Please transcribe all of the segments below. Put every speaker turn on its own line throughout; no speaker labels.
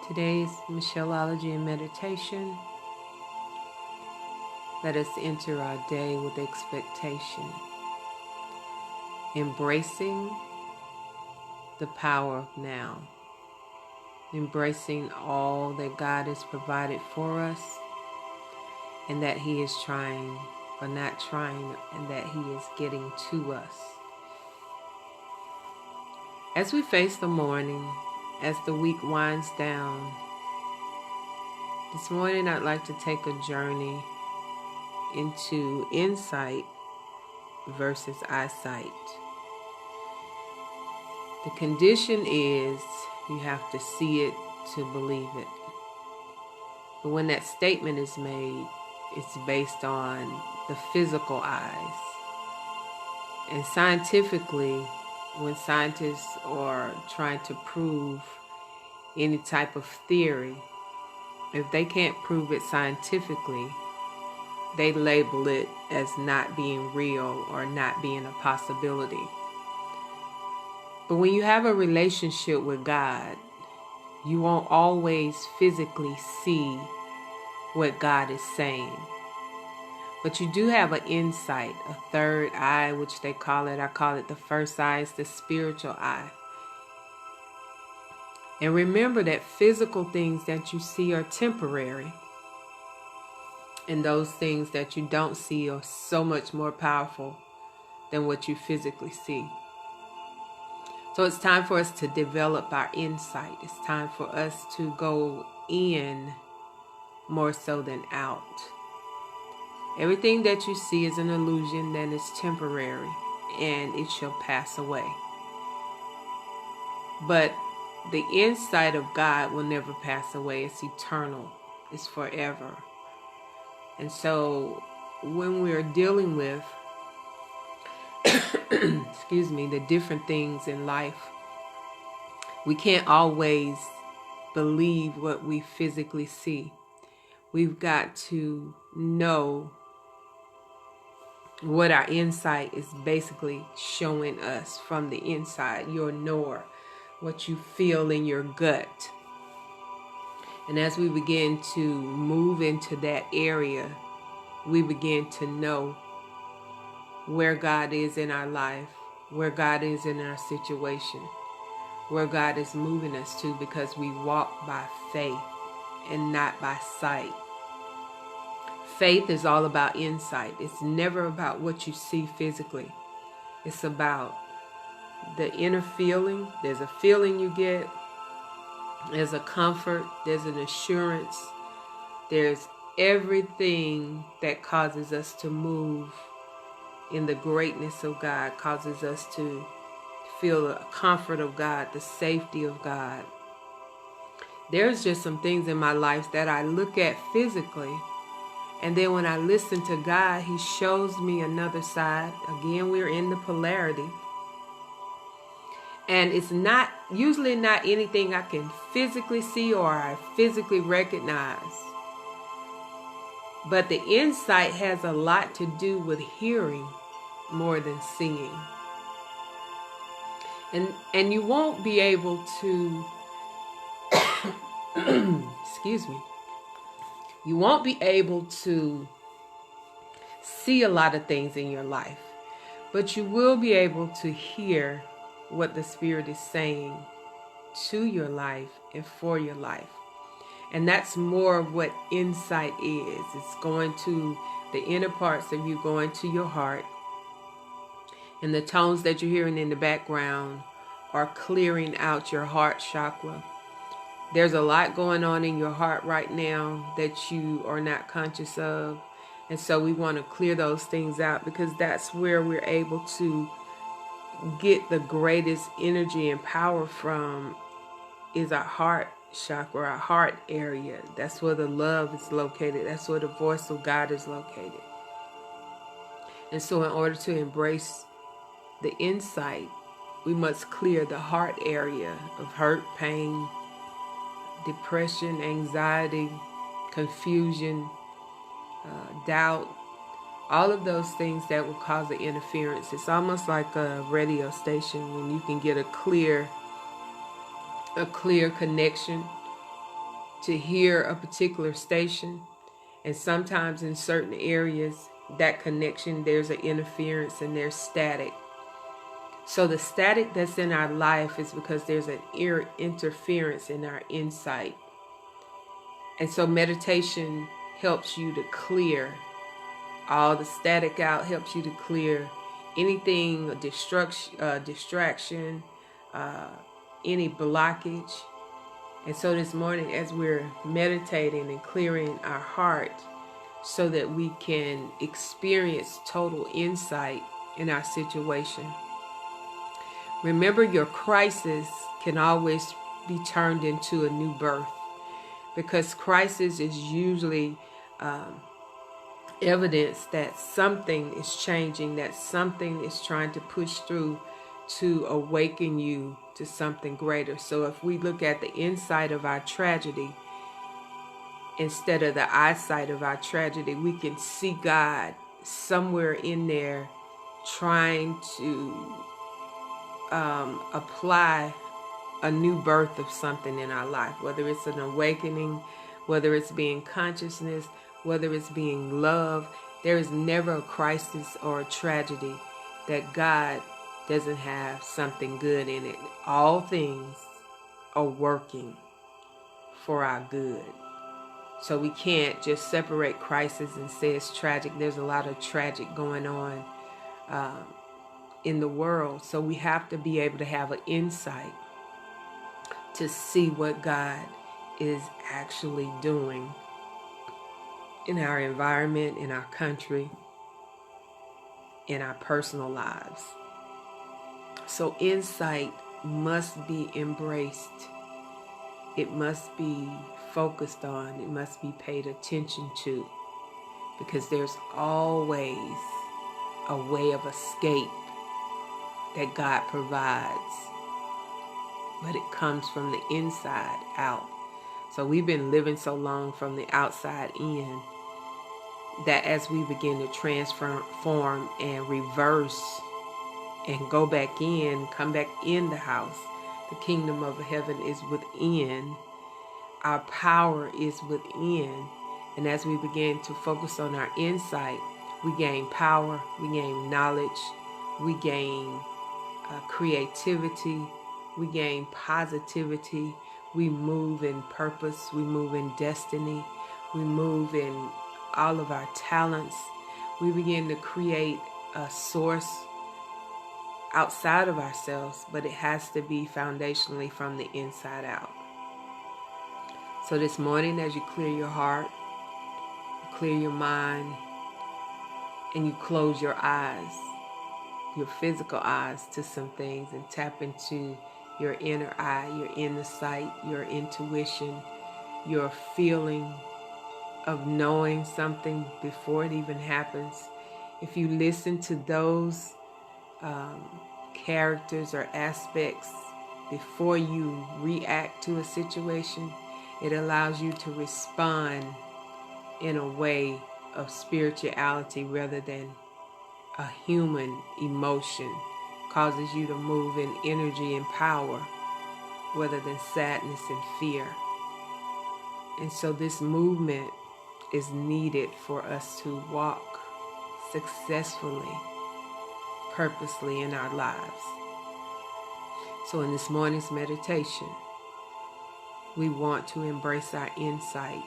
Today's Michelleology and meditation. Let us enter our day with expectation, embracing the power of now, embracing all that God has provided for us, and that He is trying, or not trying, and that He is getting to us. As we face the morning, as the week winds down, this morning I'd like to take a journey into insight versus eyesight. The condition is you have to see it to believe it. But when that statement is made, it's based on the physical eyes. And scientifically, when scientists are trying to prove any type of theory, if they can't prove it scientifically, they label it as not being real or not being a possibility. But when you have a relationship with God, you won't always physically see what God is saying. But you do have an insight, a third eye, which they call it. I call it the first eye. It's the spiritual eye. And remember that physical things that you see are temporary. And those things that you don't see are so much more powerful than what you physically see. So it's time for us to develop our insight. It's time for us to go in more so than out. Everything that you see is an illusion that is temporary, and it shall pass away. But the insight of God will never pass away. It's eternal. It's forever. And so when we're dealing with, the different things in life, we can't always believe what we physically see. We've got to know what our insight is basically showing us from the inside, your knower, what you feel in your gut. And as we begin to move into that area, we begin to know where God is in our life, where God is in our situation, where God is moving us to, because we walk by faith and not by sight. Faith is all about insight. It's never about what you see physically. It's about the inner feeling. There's a feeling you get. There's a comfort, there's an assurance, there's everything that causes us to move in the greatness of God, causes us to feel the comfort of God, the safety of God. There's just some things in my life that I look at physically, and then when I listen to God, He shows me another side. Again, we're in the polarity. And it's usually not anything I can physically see or I physically recognize. But the insight has a lot to do with hearing more than seeing. And you won't be able to, you won't be able to see a lot of things in your life, but you will be able to hear what the Spirit is saying to your life and for your life. And that's more of what insight is. It's going to the inner parts of you, going to your heart. And the tones that you're hearing in the background are clearing out your heart chakra. There's a lot going on in your heart right now that you are not conscious of. And so we want to clear those things out, because that's where we're able to get the greatest energy and power from, is our heart chakra, our heart area. That's where the love is located. That's where the voice of God is located. And so in order to embrace the insight, we must clear the heart area of hurt, pain, depression, anxiety, confusion, doubt, all of those things that will cause the interference. It's almost like a radio station when you can get a clear connection to hear a particular station. And sometimes in certain areas, that connection, there's an interference and there's static. So the static that's in our life is because there's an interference in our insight. And so meditation helps you to clear all the static out, helps you to clear anything, distraction, any blockage. And so this morning, as we're meditating and clearing our heart so that we can experience total insight in our situation, remember your crisis can always be turned into a new birth, because crisis is usually evidence that something is changing, that something is trying to push through to awaken you to something greater. So if we look at the inside of our tragedy instead of the eyesight of our tragedy, we can see God somewhere in there trying to apply a new birth of something in our life, whether it's an awakening, whether it's being consciousness, whether it's being love. There is never a crisis or a tragedy that God doesn't have something good in it. All things are working for our good. So we can't just separate crisis and say it's tragic. There's a lot of tragic going on in the world. So we have to be able to have an insight to see what God is actually doing in our environment, in our country, in our personal lives. So insight must be embraced. It must be focused on. It must be paid attention to, because there's always a way of escape that God provides, but it comes from the inside out. So we've been living so long from the outside in that as we begin to transform and reverse and go back in, come back in the house, the kingdom of heaven is within. Our power is within. And as we begin to focus on our insight, we gain power, we gain knowledge, we gain creativity, we gain positivity, we move in purpose, we move in destiny, we move in all of our talents. We begin to create a source outside of ourselves, but it has to be foundationally from the inside out. So this morning, as you clear your heart, you clear your mind, and you close your eyes, your physical eyes, to some things, and tap into your inner eye, your inner sight, your intuition, your feeling of knowing something before it even happens. If you listen to those characters or aspects before you react to a situation, it allows you to respond in a way of spirituality rather than a human emotion. Causes you to move in energy and power rather than sadness and fear. And so this movement is needed for us to walk successfully, purposely in our lives. So in this morning's meditation, we want to embrace our insight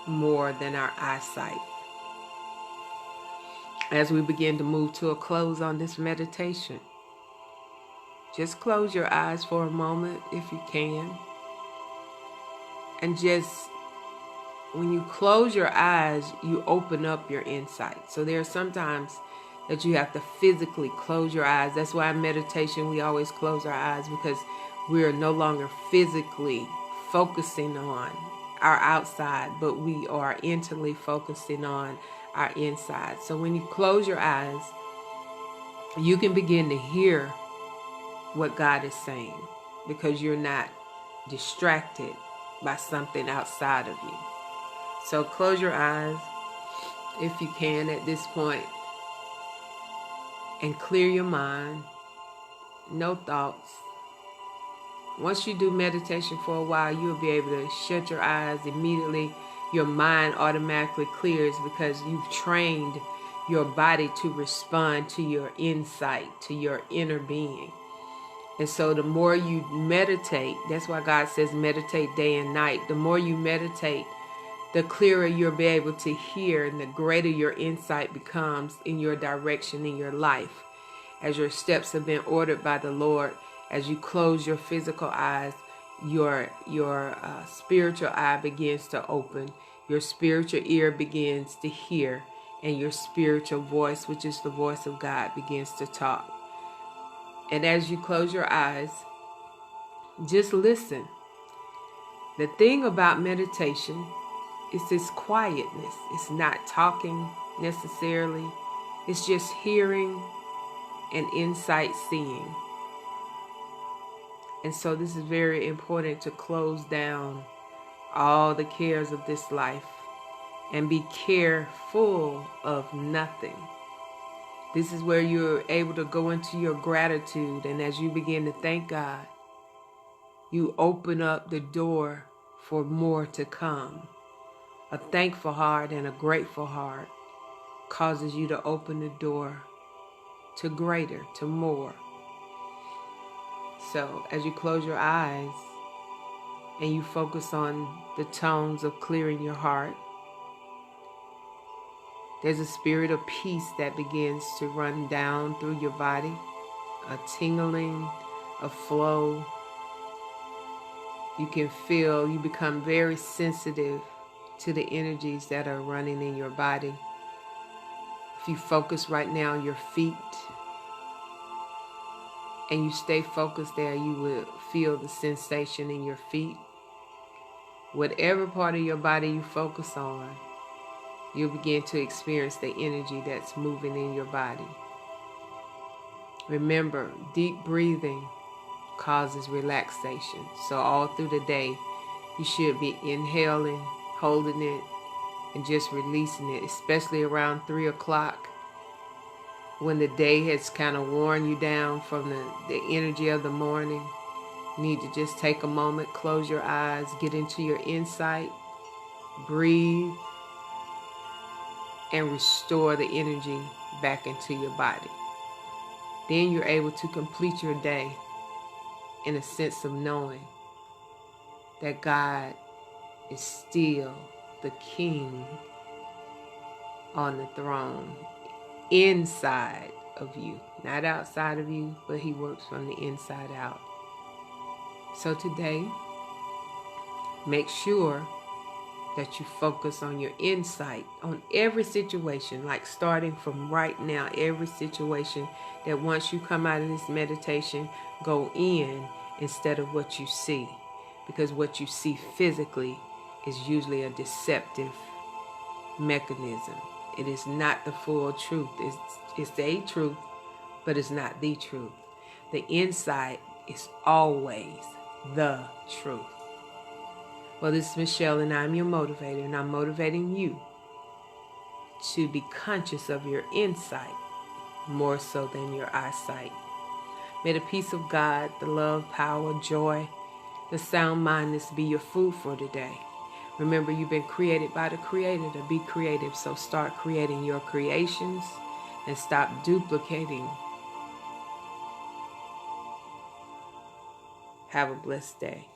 more than our eyesight. As we begin to move to a close on this meditation, just close your eyes for a moment if you can. And just when you close your eyes, you open up your insight. So there are sometimes that you have to physically close your eyes. That's why in meditation we always close our eyes, because we are no longer physically focusing on our outside, but we are intently focusing on our inside. So when you close your eyes, you can begin to hear what God is saying, because you're not distracted by something outside of you. So close your eyes if you can at this point and clear your mind. No thoughts, Once you do meditation for a while, you'll be able to shut your eyes immediately. Your mind automatically clears because you've trained your body to respond to your insight, to your inner being. And so the more you meditate, that's why God says meditate day and night. The more you meditate, the clearer you'll be able to hear, and the greater your insight becomes in your direction in your life. As your steps have been ordered by the Lord, as you close your physical eyes, your spiritual eye begins to open, your spiritual ear begins to hear, and your spiritual voice, which is the voice of God, begins to talk. And as you close your eyes, just listen. The thing about meditation is this quietness. It's not talking necessarily. It's just hearing and insight seeing. And so this is very important, to close down all the cares of this life and be careful of nothing. This is where you're able to go into your gratitude, and as you begin to thank God, you open up the door for more to come. A thankful heart and a grateful heart causes you to open the door to greater, to more. So as you close your eyes and you focus on the tones of clearing your heart, there's a spirit of peace that begins to run down through your body, a tingling, a flow. You can feel, you become very sensitive to the energies that are running in your body. If you focus right now on your feet and you stay focused there, you will feel the sensation in your feet. Whatever part of your body you focus on, you'll begin to experience the energy that's moving in your body. Remember, deep breathing causes relaxation. So all through the day, you should be inhaling, holding it, and just releasing it, especially around 3 o'clock when the day has kind of worn you down from the energy of the morning. You need to just take a moment, close your eyes, get into your insight, breathe, and restore the energy back into your body. Then you're able to complete your day in a sense of knowing that God is still the King on the throne inside of you, not outside of you, but He works from the inside out. So today, make sure that you focus on your insight on every situation, like starting from right now, every situation, that once you come out of this meditation, go in instead of what you see, because what you see physically is usually a deceptive mechanism. It is not the full truth. It's a truth, but it's not the truth. The insight is always the truth. Well, this is Michelle, and I'm your motivator, and I'm motivating you to be conscious of your insight more so than your eyesight. May the peace of God, the love, power, joy, the sound mindedness be your food for today. Remember, you've been created by the Creator to be creative, so start creating your creations and stop duplicating. Have a blessed day.